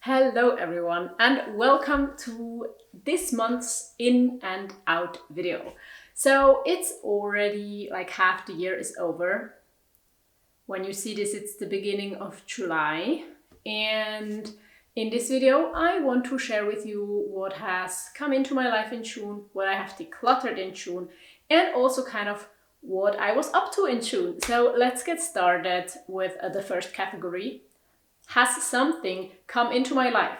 Hello everyone and welcome to this month's in and out video. So it's already like half the year is over. When you see this, it's the beginning of July, and in this video I want to share with you what has come into my life in June, what I have decluttered in June, and also kind of what I was up to in June. So let's get started with the first category. Has something come into my life?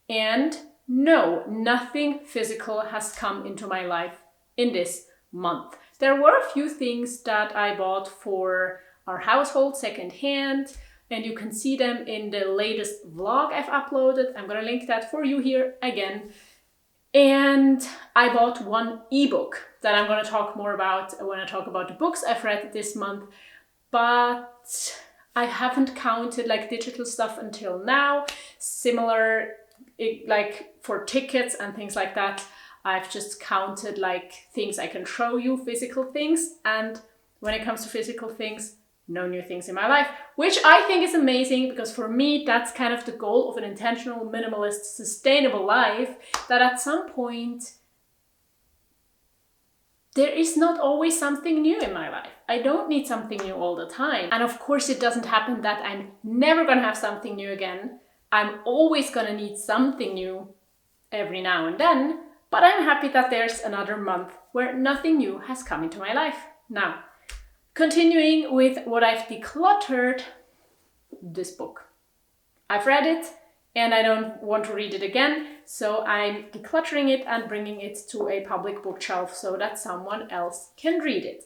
And no, nothing physical has come into my life in this month. There were a few things that I bought for our household secondhand, and you can see them in the latest vlog I've uploaded. I'm gonna link that for you here again. And I bought one ebook that I'm gonna talk more about when I talk about the books I've read this month, but I haven't counted like digital stuff until now. Similar, like for tickets and things like that, I've just counted like things I can show you, physical things. And when it comes to physical things, no new things in my life, which I think is amazing, because for me, that's kind of the goal of an intentional, minimalist, sustainable life, that at some point, there is not always something new in my life. I don't need something new all the time. And of course, it doesn't happen that I'm never gonna have something new again. I'm always gonna need something new every now and then, but I'm happy that there's another month where nothing new has come into my life. Now, continuing with what I've decluttered, this book. I've read it, and I don't want to read it again, so I'm decluttering it and bringing it to a public bookshelf so that someone else can read it.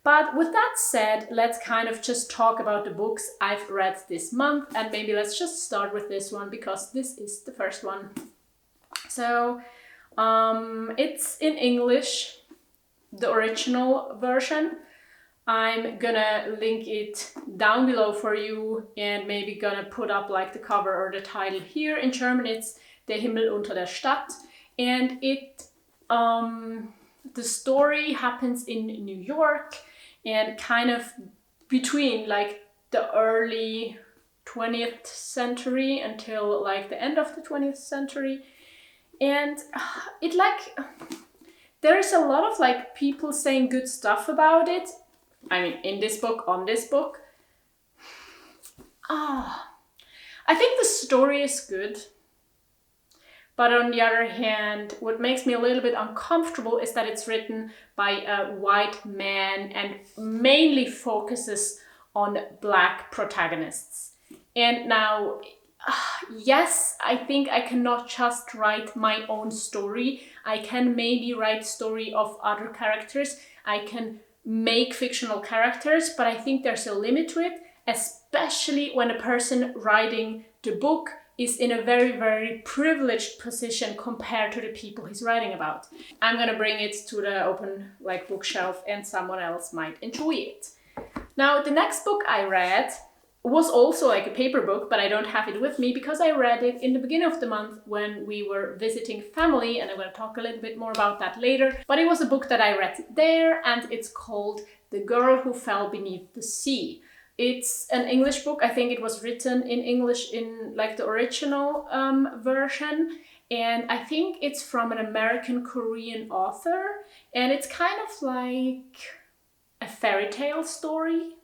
But with that said, let's kind of just talk about the books I've read this month, and maybe let's just start with this one because this is the first one. So it's in English, the original version. I'm gonna link it down below for you, and maybe gonna put up like the cover or the title here. In German it's Der Himmel unter der Stadt, and the story happens in New York and kind of between like the early 20th century until like the end of the 20th century. And it like, there is a lot of like people saying good stuff about it. I mean, in this book, on this book. I think the story is good. But on the other hand, what makes me a little bit uncomfortable is that it's written by a white man and mainly focuses on Black protagonists. And now, yes, I think I cannot just write my own story. I can maybe write story of other characters. I can make fictional characters, but I think there's a limit to it, especially when a person writing the book is in a very, very privileged position compared to the people he's writing about. I'm gonna bring it to the open like bookshelf and someone else might enjoy it. Now, the next book I read was also like a paper book, but I don't have it with me because I read it in the beginning of the month when we were visiting family, and I'm going to talk a little bit more about that later. But it was a book that I read there, and it's called The Girl Who Fell Beneath the Sea. It's an English book. I think it was written in English in like the original version, and I think it's from an American Korean author, and it's kind of like a fairy tale story.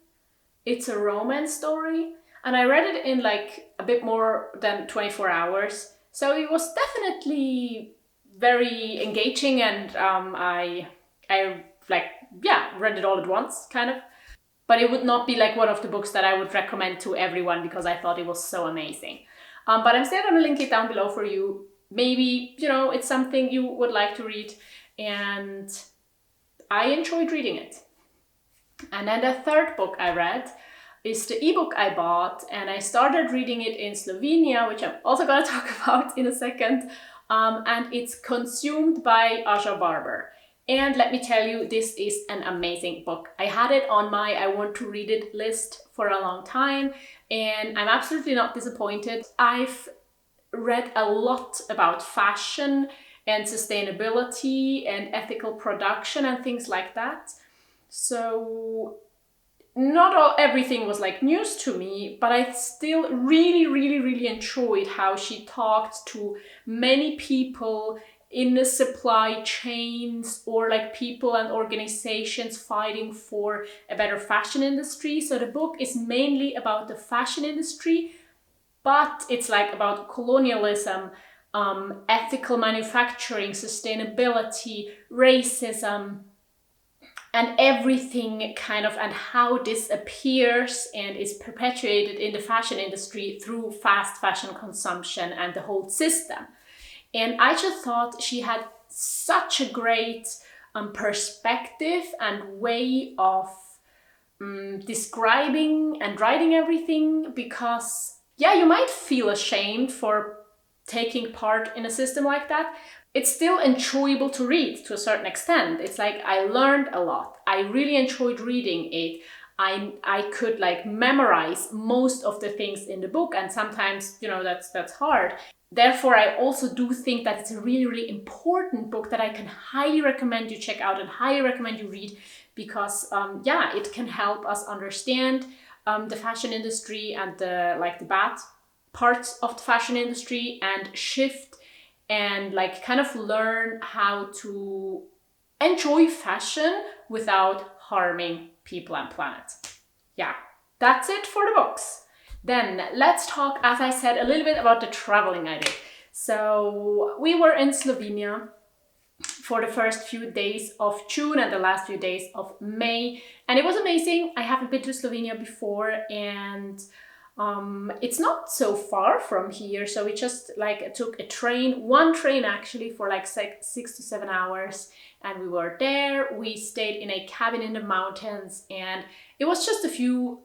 It's a romance story, and I read it in like a bit more than 24 hours. So it was definitely very engaging, and I like, yeah, read it all at once, kind of. But it would not be like one of the books that I would recommend to everyone because I thought it was so amazing. But I'm still gonna link it down below for you. Maybe, you know, it's something you would like to read, and I enjoyed reading it. And then the third book I read is the ebook I bought, and I started reading it in Slovenia, which I'm also going to talk about in a second. And it's Consumed by Aja Barber. And let me tell you, this is an amazing book. I had it on my I want to read it list for a long time, and I'm absolutely not disappointed. I've read a lot about fashion and sustainability and ethical production and things like that. So not everything was like news to me, but I still really enjoyed how she talked to many people in the supply chains, or like people and organizations fighting for a better fashion industry. So the book is mainly about the fashion industry, but it's like about colonialism, ethical manufacturing, sustainability, racism, and everything kind of, and how this appears and is perpetuated in the fashion industry through fast fashion consumption and the whole system. And I just thought she had such a great perspective and way of describing and writing everything, because yeah, you might feel ashamed for taking part in a system like that. It's still enjoyable to read to a certain extent. It's like I learned a lot. I really enjoyed reading it. I could like memorize most of the things in the book, and sometimes, you know, that's hard. Therefore, I also do think that it's a really important book that I can highly recommend you check out and highly recommend you read, because yeah, it can help us understand the fashion industry and the bad parts of the fashion industry, and shift and like kind of learn how to enjoy fashion without harming people and planet. Yeah, that's it for the books. Then let's talk, as I said, a little bit about the traveling I did. So we were in Slovenia for the first few days of June and the last few days of May, and it was amazing. I haven't been to Slovenia before, and it's not so far from here, so we just like took a train, one train actually, for like 6 to 7 hours, and we were there. We stayed in a cabin in the mountains, and it was just a few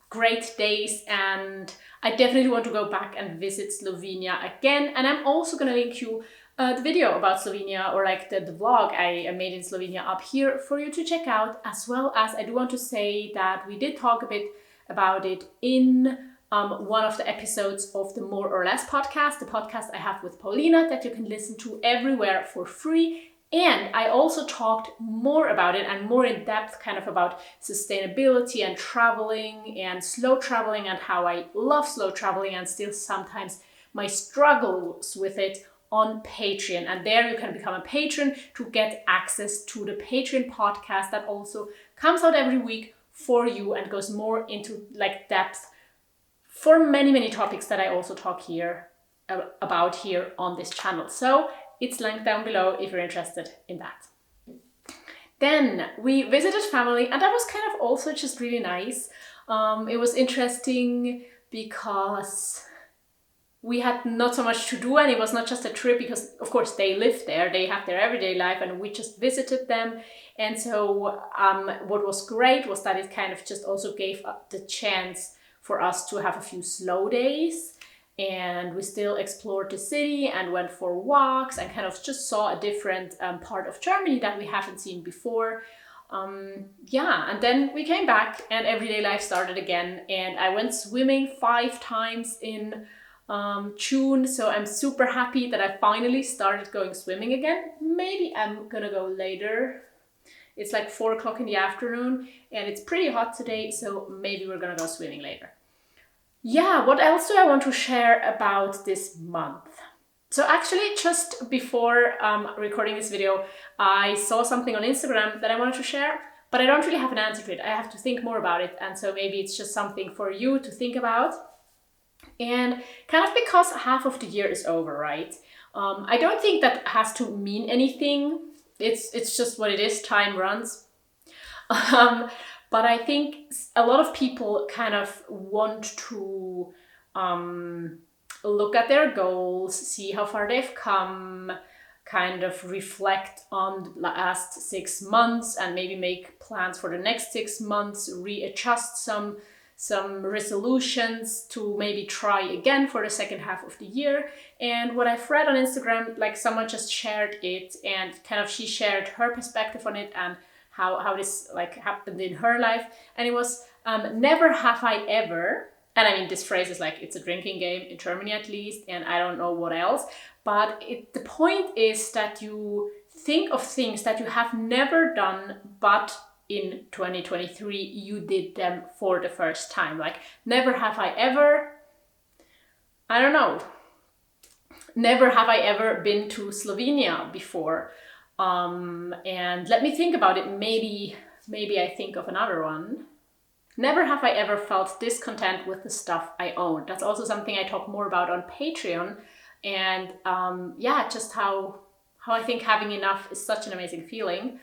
great days, and I definitely want to go back and visit Slovenia again. And I'm also gonna link you the video about Slovenia, or like the vlog I made in Slovenia up here for you to check out, as well as I do want to say that we did talk a bit about it in one of the episodes of the More or Less podcast, the podcast I have with Paulina that you can listen to everywhere for free. And I also talked more about it and more in depth kind of about sustainability and traveling and slow traveling, and how I love slow traveling and still sometimes my struggles with it on Patreon. And there you can become a patron to get access to the Patreon podcast that also comes out every week for you and goes more into like depth for many topics that I also talk here about here on this channel. So it's linked down below if you're interested in that. Then we visited family, and that was kind of also just really nice. It was interesting because we had not so much to do, and it was not just a trip, because of course they live there, they have their everyday life, and we just visited them. And so what was great was that it kind of just also gave up the chance for us to have a few slow days, and we still explored the city and went for walks and kind of just saw a different part of Germany that we haven't seen before. Yeah, and then we came back and everyday life started again, and I went swimming 5 times in June, so I'm super happy that I finally started going swimming again. Maybe I'm gonna go later. It's like 4 o'clock in the afternoon and it's pretty hot today, so maybe we're gonna go swimming later. Yeah, what else do I want to share about this month? So actually, just before recording this video, I saw something on Instagram that I wanted to share, but I don't really have an answer to it. I have to think more about it, and so maybe it's just something for you to think about. And kind of because half of the year is over, right? I don't think that has to mean anything. It's just what it is, time runs. But I think a lot of people kind of want to look at their goals, see how far they've come, kind of reflect on the last 6 months and maybe make plans for the next 6 months, readjust some resolutions to maybe try again for the second half of the year. And what I've read on Instagram, like someone just shared it, and kind of she shared her perspective on it and how this like happened in her life. And it was never have I ever, and I mean this phrase is like it's a drinking game in Germany at least, and I don't know what else, but the point is that you think of things that you have never done, but in 2023 you did them for the first time. Like, never have I ever, I don't know, never have I ever been to Slovenia before. And let me think about it. Maybe I think of another one. Never have I ever felt discontent with the stuff I own. That's also something I talk more about on Patreon. And yeah, just how I think having enough is such an amazing feeling.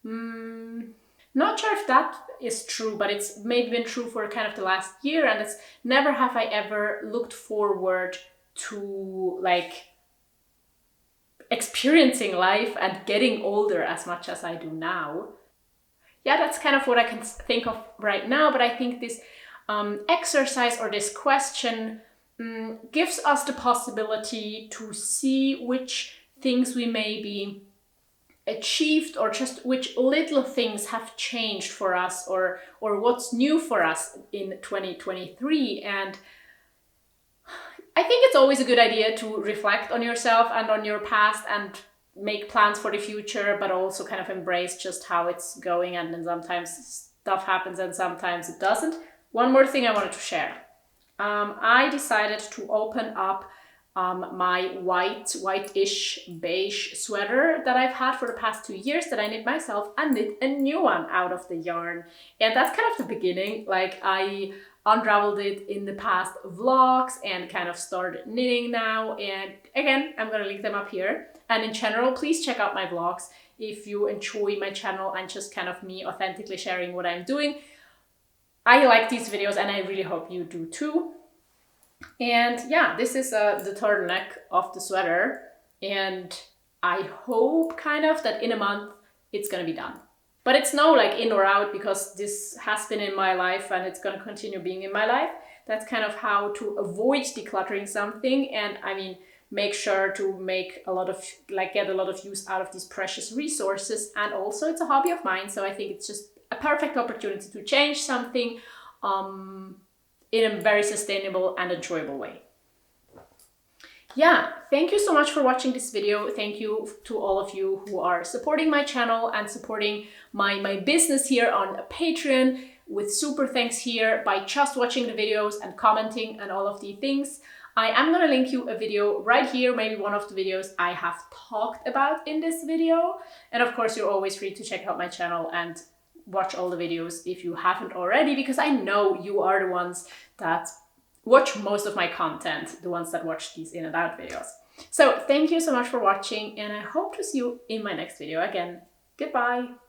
Not sure if that is true, but it's maybe been true for kind of the last year. And it's never have I ever looked forward to like experiencing life and getting older as much as I do now. Yeah, that's kind of what I can think of right now, but I think this exercise or this question gives us the possibility to see which things we maybe achieved, or just which little things have changed for us, or what's new for us in 2023. And I think it's always a good idea to reflect on yourself and on your past and make plans for the future, but also kind of embrace just how it's going. And then sometimes stuff happens and sometimes it doesn't. One more thing I wanted to share. I decided to open up my whitish beige sweater that I've had for the past 2 years that I knit myself, and knit a new one out of the yarn. And that's kind of the beginning. Like, I unraveled it in the past vlogs and kind of started knitting now. And again, I'm gonna link them up here. And in general, please check out my vlogs if you enjoy my channel and just kind of me authentically sharing what I'm doing. I like these videos and I really hope you do too. And yeah, this is the turtleneck of the sweater. And I hope kind of that in a month it's gonna be done. But it's no like in or out, because this has been in my life and it's gonna continue being in my life. That's kind of how to avoid decluttering something. And I mean, make sure to make a lot of, like, get a lot of use out of these precious resources. And also it's a hobby of mine. So I think it's just a perfect opportunity to change something in a very sustainable and enjoyable way. Yeah, thank you so much for watching this video. Thank you to all of you who are supporting my channel and supporting my business here on Patreon, with super thanks here by just watching the videos and commenting and all of the things. I am gonna link you a video right here, maybe one of the videos I have talked about in this video. And of course, you're always free to check out my channel and watch all the videos if you haven't already, because I know you are the ones that watch most of my content, the ones that watch these in and out videos. So thank you so much for watching, and I hope to see you in my next video again. Goodbye.